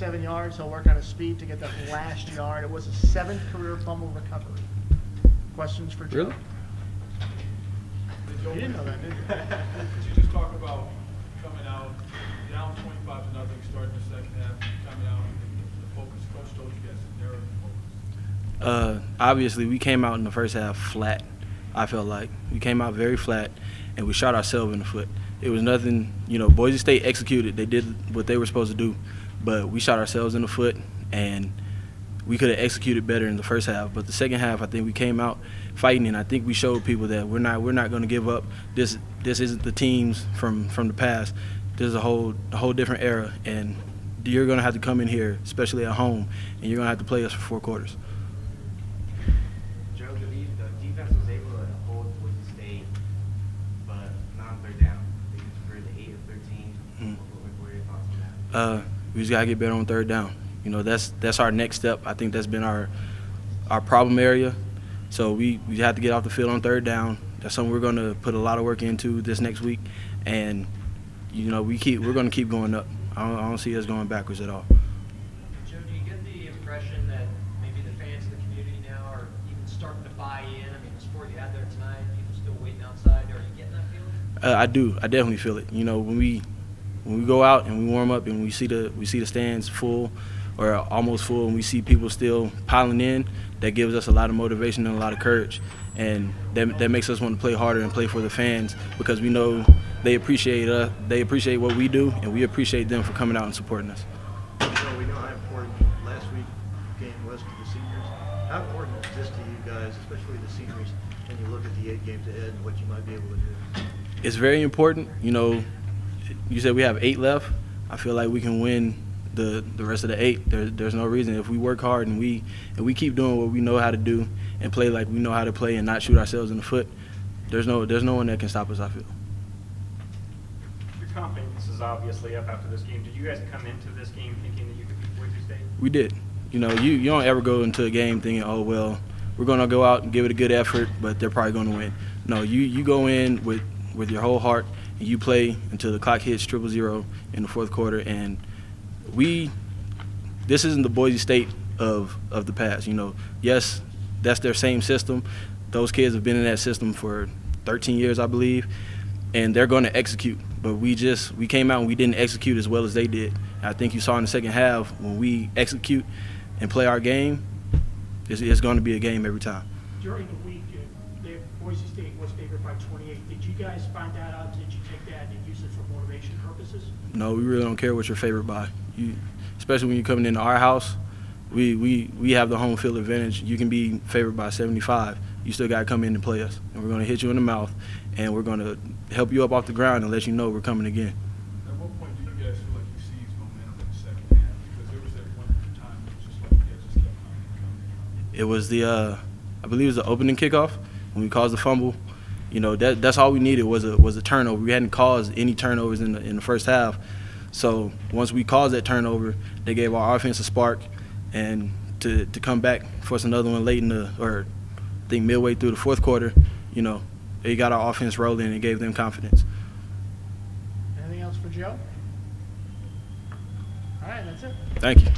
7 yards. He'll work on his speed to get that last yard. It was a 7th career fumble recovery. Questions for Joe? Really? You didn't know that, did you? Could you just talk about coming out down 25-0, starting the second half, coming out, the focus? Coach told you guys to narrow the focus. Obviously, we came out in the first half flat. I felt like we came out very flat, and we shot ourselves in the foot. It was nothing, you know, Boise State executed. They did what they were supposed to do, but we shot ourselves in the foot, and we could have executed better in the first half. But the second half, I think we came out fighting, and I think we showed people that we're not going to give up. This isn't the teams from the past. This is a whole different era, and you're going to have to come in here, especially at home, and you're going to have to play us for 4 quarters. Joe, the defense was able to hold Boise State, but not on third down. They just preferred the 8 of 13. What are your thoughts on that? We just gotta get better on third down. You know, that's our next step. I think that's been our problem area. So we have to get off the field on third down. That's something we're gonna put a lot of work into this next week, and you know we're gonna keep going up. I don't see us going backwards at all. Joe, do you get the impression that maybe the fans in the community now are even starting to buy in? I mean, the sport you had there tonight, people still waiting outside. Are you getting that feeling? I do. I definitely feel it. You know, when we go out and we warm up and we see the stands full or almost full, and we see people still piling in, that gives us a lot of motivation and a lot of courage, and that makes us want to play harder and play for the fans, because we know they appreciate us, they appreciate what we do, and we appreciate them for coming out and supporting us. So we know how important last week game was to the seniors. How important is this to you guys, especially the seniors, when you look at the 8 games ahead and what you might be able to do? It's very important. You know, you said we have 8 left. I feel like we can win the rest of the 8. There's no reason. If we work hard and we keep doing what we know how to do and play like we know how to play and not shoot ourselves in the foot, there's no one that can stop us, I feel. Your confidence is obviously up after this game. Did you guys come into this game thinking that you could beat Boise State? We did. You know, you don't ever go into a game thinking, oh, well, we're going to go out and give it a good effort, but they're probably going to win. No, you go in with your whole heart, and you play until the clock hits 0-0 in the 4th quarter. And this isn't the Boise State of the past. You know, yes, that's their same system. Those kids have been in that system for 13 years, I believe, and they're going to execute. But we came out and we didn't execute as well as they did. And I think you saw in the second half, when we execute and play our game, it's going to be a game every time. During the week, Boise State was favored by 28. Did you guys find that out? Did you take that and use it for motivation purposes? No, we really don't care what you're favored by. Especially when you're coming into our house, we have the home field advantage. You can be favored by 75. You still got to come in and play us. And we're going to hit you in the mouth, and we're going to help you up off the ground and let you know we're coming again. At what point do you guys feel like you seized momentum in the second half? Because there was that one time it was just like you guys just kept coming. It was I believe it was the opening kickoff when we caused the fumble. You know, that's all we needed was a turnover. We hadn't caused any turnovers in the first half. So once we caused that turnover, they gave our offense a spark, and to come back, force another one late I think midway through the 4th quarter, you know, they got our offense rolling and gave them confidence. Anything else for Joe? All right, that's it. Thank you.